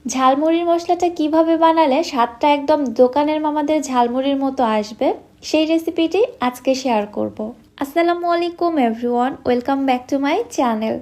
ঝালমুড়ির মশলাটা কিভাবে বানালে স্বাদটা একদম দোকানের মামাদের ঝালমুড়ির মতো আসবে সেই রেসিপিটি আজকে শেয়ার করব। আসসালামু আলাইকুম everyone, welcome back to my channel.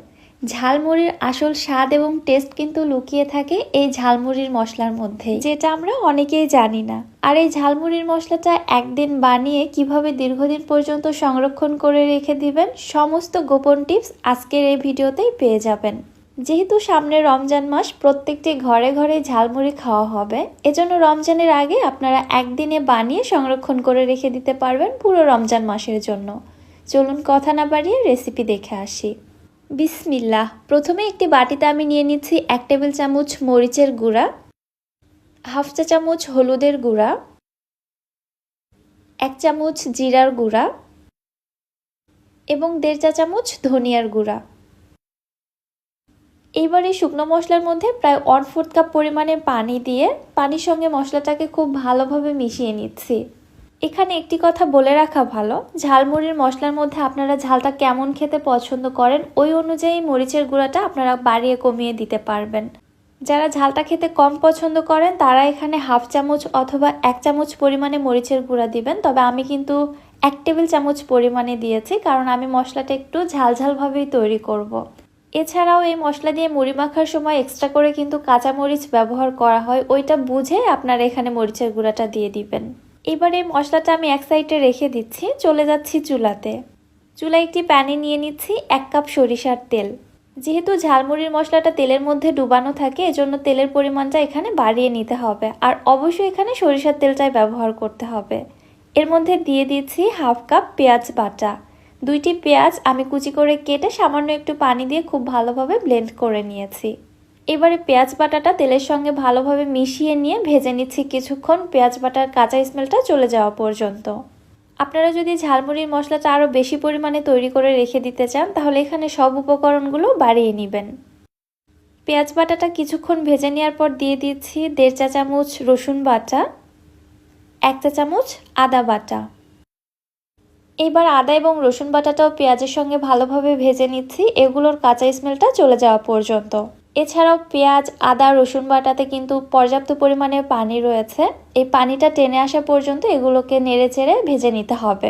ঝালমুড়ির আসল স্বাদ এবং টেস্ট কিন্তু লুকিয়ে থাকে এই ঝালমুড়ির মশলার মধ্যে, যেটা আমরা অনেকেই জানি না। আর এই ঝালমুড়ির মশলাটা একদিন বানিয়ে কিভাবে দীর্ঘদিন পর্যন্ত সংরক্ষণ করে রেখে দিবেন, সমস্ত গোপন টিপস আজকের এই ভিডিওতেই পেয়ে যাবেন। যেহেতু সামনে রমজান মাস, প্রত্যেকটি ঘরে ঘরে ঝালমুড়ি খাওয়া হবে, এজন্য রমজানের আগে আপনারা একদিনে বানিয়ে সংরক্ষণ করে রেখে দিতে পারবেন পুরো রমজান মাসের জন্য। চলুন কথা না বাড়িয়ে রেসিপি দেখে আসি। বিসমিল্লাহ। প্রথমে একটি বাটিতে আমি নিয়ে নিচ্ছি 1 টেবিল চামচ মরিচের গুঁড়া, হাফ চা চামচ হলুদের গুঁড়া, 1 চামচ জিরার গুঁড়া এবং 1.5 চা চামচ ধনিয়ার গুঁড়া। এইবার এই শুকনো মশলার মধ্যে প্রায় 1/4 কাপ পরিমাণে পানি দিয়ে পানির সঙ্গে মশলাটাকে খুব ভালোভাবে মিশিয়ে নিচ্ছি। এখানে একটি কথা বলে রাখা ভালো, ঝালমুড়ির মশলার মধ্যে আপনারা ঝালটা কেমন খেতে পছন্দ করেন ওই অনুযায়ী মরিচের গুঁড়াটা আপনারা বাড়িয়ে কমিয়ে দিতে পারবেন। যারা ঝালটা খেতে কম পছন্দ করেন তারা এখানে হাফ চামচ অথবা 1 চামচ পরিমাণে মরিচের গুঁড়া দিবেন, তবে আমি কিন্তু 1 টেবিল চামচ পরিমাণে দিয়েছি, কারণ আমি মশলাটা একটু ঝালঝালভাবেই তৈরি করব। এছাড়াও এই মশলা দিয়ে মুড়ি মাখার সময় এক্সট্রা করে কিন্তু কাঁচা মরিচ ব্যবহার করা হয়, ওইটা বুঝে আপনারা এখানে মরিচের গুঁড়াটা দিয়ে দিবেন। এবার এই মশলাটা আমি এক সাইডে রেখে দিচ্ছি, চলে যাচ্ছি চুলাতে। চুলায় একটি প্যানে নিয়ে নিচ্ছি 1 কাপ সরিষার তেল। যেহেতু ঝালমুড়ির মশলাটা তেলের মধ্যে ডুবানো থাকে, এজন্য তেলের পরিমাণটা এখানে বাড়িয়ে নিতে হবে, আর অবশ্যই এখানে সরিষার তেলটাই ব্যবহার করতে হবে। এর মধ্যে দিয়ে দিচ্ছি হাফ কাপ পেঁয়াজ বাটা। 2টি পেঁয়াজ আমি কুচি করে কেটে সামান্য একটু পানি দিয়ে খুব ভালোভাবে ব্লেন্ড করে নিয়েছি। এবারে পেঁয়াজ বাটাটা তেলের সঙ্গে ভালোভাবে মিশিয়ে নিয়ে ভেজে নিচ্ছি কিছুক্ষণ, পেঁয়াজ বাটার কাঁচা স্মেলটা চলে যাওয়া পর্যন্ত। আপনারা যদি ঝালমুড়ির মশলাটা আরও বেশি পরিমাণে তৈরি করে রেখে দিতে চান তাহলে এখানে সব উপকরণগুলো বাড়িয়ে নেবেন। পেঁয়াজ বাটাটা কিছুক্ষণ ভেজে নেওয়ার পর দিয়ে দিচ্ছি 1.5 চা চামচ রসুন বাটা, 1 চা চামচ আদা বাটা। এবার আদা এবং রসুন বাটাটাও পেঁয়াজের সঙ্গে ভালোভাবে ভেজে নিচ্ছি, এগুলোর কাঁচা স্মেলটা চলে যাওয়া পর্যন্ত। এছাড়াও পেঁয়াজ, আদা, রসুন বাটাতে কিন্তু পর্যাপ্ত পরিমাণে পানি রয়েছে, এই পানিটা টেনে আসা পর্যন্ত এগুলোকে নেড়েচেড়ে ভেজে নিতে হবে।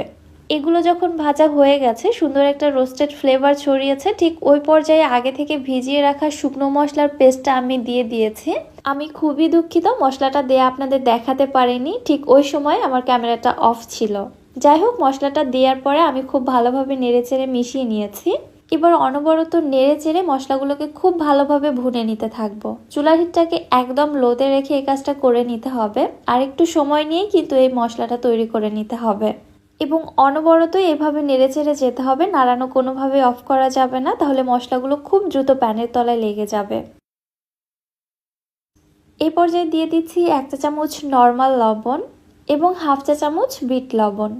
এগুলো যখন ভাজা হয়ে গেছে, সুন্দর একটা রোস্টেড ফ্লেভার ছড়িয়েছে, ঠিক ওই পর্যায়ে আগে থেকে ভিজিয়ে রাখা শুকনো মশলার পেস্টটা আমি দিয়ে দিয়েছি। আমি খুবই দুঃখিত, মশলাটা দিয়ে আপনাদের দেখাতে পারিনি, ঠিক ওই সময় আমার ক্যামেরাটা অফ ছিল। যাই হোক, মশলাটা দেওয়ার পরে আমি খুব ভালোভাবে নেড়েচেড়ে মিশিয়ে নিয়েছি। এবার অনবরত নেড়েচেড়ে মশলাগুলোকে খুব ভালোভাবে ভুনে নিতে থাকবো। চুলার হিটটাকে একদম লোতে রেখে এই কাজটা করে নিতে হবে, আর একটু সময় নিয়েই কিন্তু এই মশলাটা তৈরি করে নিতে হবে এবং অনবরত এভাবে নেড়েচেড়ে যেতে হবে, নাড়ানো কোনোভাবে অফ করা যাবে না, তাহলে মশলাগুলো খুব দ্রুত প্যানের তলায় লেগে যাবে। এই পর্যায়ে দিয়ে দিচ্ছি 1 চা চামচ নর্মাল লবণ এবং হাফ চা চামচ বিট লবণ।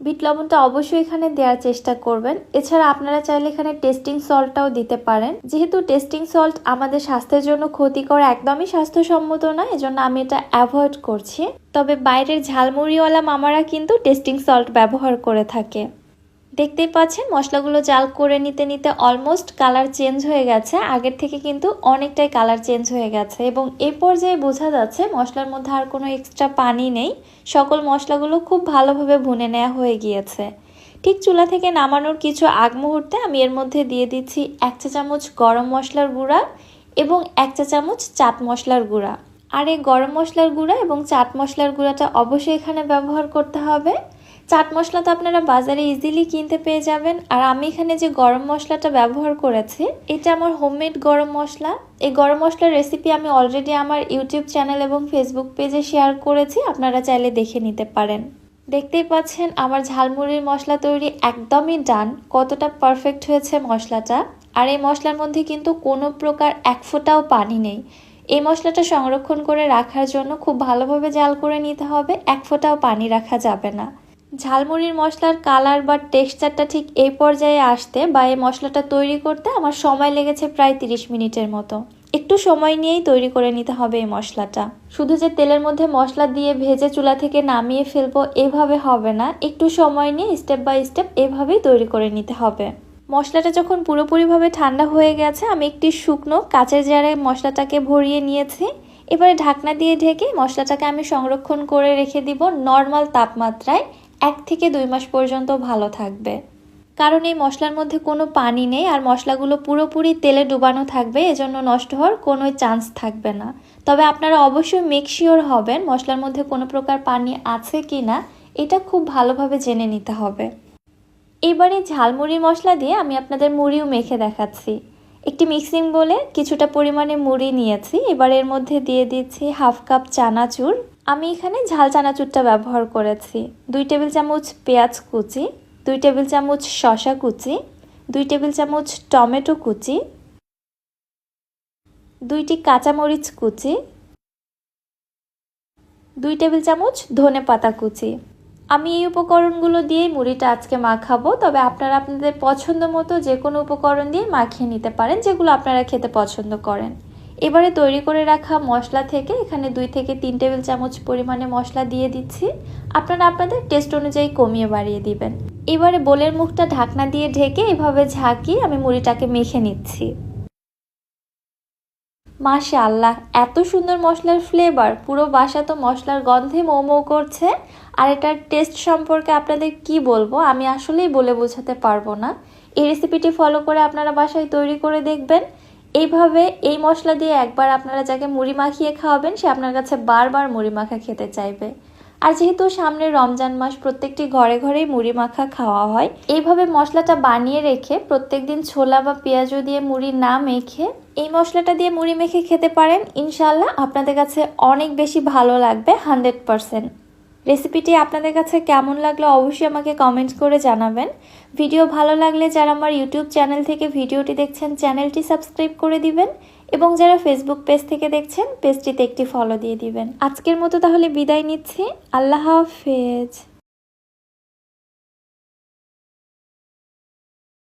বিট লবণটা অবশ্যই এখানে দেওয়ার চেষ্টা করবেন। এছাড়া আপনারা চাইলে এখানে টেস্টিং সল্টটাও দিতে পারেন। যেহেতু টেস্টিং সল্ট আমাদের স্বাস্থ্যের জন্য ক্ষতিকর, একদমই স্বাস্থ্যসম্মত না, এজন্য আমি এটা অ্যাভয়েড করছি। তবে বাইরের ঝালমুড়িওয়ালা মামারা কিন্তু টেস্টিং সল্ট ব্যবহার করে থাকে। দেখতেই পাচ্ছেন মশলাগুলো জাল করে নিতে নিতে অলমোস্ট কালার চেঞ্জ হয়ে গেছে, আগের থেকে কিন্তু অনেকটাই কালার চেঞ্জ হয়ে গেছে এবং এই পর্যায়ে বোঝা যাচ্ছে মশলার মধ্যে আর কোনো এক্সট্রা পানি নেই, সকল মশলাগুলো খুব ভালোভাবে ভুনে নেওয়া হয়ে গিয়েছে। ঠিক চুলা থেকে নামানোর কিছু আগ মুহূর্তে আমি এর মধ্যে দিয়ে দিচ্ছি 1 চা চামচ গরম মশলার গুঁড়া এবং 1 চা চামচ চাট মশলার গুঁড়া। আর এই গরম মশলার গুঁড়া এবং চাট মশলার গুঁড়াটা অবশ্যই এখানে ব্যবহার করতে হবে। চাট মশলা তো আপনারা বাজারে ইজিলি কিনতে পেয়ে যাবেন, আর আমি এখানে যে গরম মশলাটা ব্যবহার করেছি এটা আমার হোমমেড গরম মশলা। এই গরম মশলার রেসিপি আমি অলরেডি আমার ইউটিউব চ্যানেল এবং ফেসবুক পেজে শেয়ার করেছি, আপনারা চাইলে দেখে নিতে পারেন। দেখতেই পাচ্ছেন আমার ঝালমুড়ির মশলা তৈরি একদমই ডান, কতটা পারফেক্ট হয়েছে মশলাটা। আর এই মশলার মধ্যে কিন্তু কোনো প্রকার এক ফোঁটাও পানি নেই। এই মশলাটা সংরক্ষণ করে রাখার জন্য খুব ভালোভাবে জাল করে নিতে হবে, এক ফোঁটাও পানি রাখা যাবে না। ঝালমুড়ির মশলার কালার বা টেক্সচারটা ঠিক এই পর্যায়ে আসতে বা এই মশলাটা তৈরি করতে আমার সময় লেগেছে প্রায় 30 মিনিটের মতো। একটু সময় নিয়েই তৈরি করে নিতে হবে এই মশলাটা। শুধু যে তেলের মধ্যে মশলা দিয়ে ভেজে চুলা থেকে নামিয়ে ফেলবো এভাবে হবে না, একটু সময় নিয়ে স্টেপ বাই স্টেপ এভাবেই তৈরি করে নিতে হবে। মশলাটা যখন পুরোপুরিভাবে ঠান্ডা হয়ে গেছে, আমি একটি শুকনো কাচের জারে মশলাটাকে ভরিয়ে নিয়েছি। এবারে ঢাকনা দিয়ে ঢেকে মশলাটাকে আমি সংরক্ষণ করে রেখে দিব নর্মাল তাপমাত্রায় 1 থেকে 2 মাস পর্যন্ত ভালো থাকবে। কারণ এই মশলার মধ্যে কোনো পানি নেই আর মশলাগুলো পুরোপুরি তেলে ডুবানো থাকবে, এজন্য নষ্ট হওয়ার কোনো চান্স থাকবে না। তবে আপনারা অবশ্যই মেক শিওর হবেন মশলার মধ্যে কোনো প্রকার পানি আছে কি না, এটা খুব ভালোভাবে জেনে নিতে হবে। এবারে ঝালমুড়ির মশলা দিয়ে আমি আপনাদের মুড়িও মেখে দেখাচ্ছি। একটি মিক্সিং বলে কিছুটা পরিমাণে মুড়ি নিয়েছি। এবার এর মধ্যে দিয়ে দিচ্ছি 1/2 কাপ চানাচুর। আমি এখানে ঝাল চানাচুরটা ব্যবহার করেছি। 2 টেবিল চামচ পেঁয়াজ কুচি, 2 টেবিল চামচ শসা কুচি, 2 টেবিল চামচ টমেটো কুচি, 2টি কাঁচামরিচ কুচি, 2 টেবিল চামচ ধনেপাতা কুচি। আমি এই উপকরণগুলো দিয়েই মুড়িটা আজকে মাখাবো, তবে আপনারা আপনাদের পছন্দ মতো যে কোনো উপকরণ দিয়ে মাখিয়ে নিতে পারেন, যেগুলো আপনারা খেতে পছন্দ করেন। এবারে তৈরি করে রাখা মশলা থেকে এখানে 2 থেকে 3 টেবিল চামচ পরিমাণে মশলা দিয়ে দিচ্ছি। আপনারা আপনাদের টেস্ট অনুযায়ী কমিয়ে বাড়িয়ে দিবেন। এবারে বোলের মুখটা ঢাকনা দিয়ে ঢেকে এভাবে ঝাঁকিয়ে আমি মুড়িটাকে মেখে নিচ্ছি। মাশাআল্লাহ, এত সুন্দর মশলার ফ্লেভার, পুরো বাসা তো মশলার গন্ধে মৌ মৌ করছে। আর এটার টেস্ট সম্পর্কে আপনাদের কি বলবো, আমি আসলেই বলে বোঝাতে পারবো না। এই রেসিপিটি ফলো করে আপনারা বাসায় তৈরি করে দেখবেন। এইভাবে এই মশলা দিয়ে একবার আপনারা যাকে মুড়ি মাখিয়ে খাওয়াবেন, সে আপনার কাছে বারবার মুড়ি মাখা খেতে চাইবে। আর যেহেতু সামনে রমজান মাস, প্রত্যেকটি ঘরে ঘরেই মুড়ি মাখা খাওয়া হয়। এইভাবে মশলাটা বানিয়ে রেখে প্রত্যেকদিন ছোলা বা পেঁয়াজু দিয়ে মুড়ি না মেখে এই মশলাটা দিয়ে মুড়ি মেখে খেতে পারেন। ইনশাল্লাহ আপনাদের কাছে অনেক বেশি ভালো লাগবে, 100%। রেসিপিটি আপনাদের কাছে কেমন লাগলো অবশ্যই আমাকে কমেন্ট করে জানাবেন। ভিডিও ভালো লাগলে যারা আমার ইউটিউব চ্যানেল থেকে ভিডিওটি দেখছেন, চ্যানেলটি সাবস্ক্রাইব করে দিবেন এবং যারা ফেসবুক পেজ থেকে দেখছেন, পেজটিতে একটি ফলো দিয়ে দিবেন। আজকের মতো তাহলে বিদায় নিচ্ছি। আল্লাহ হাফেজ।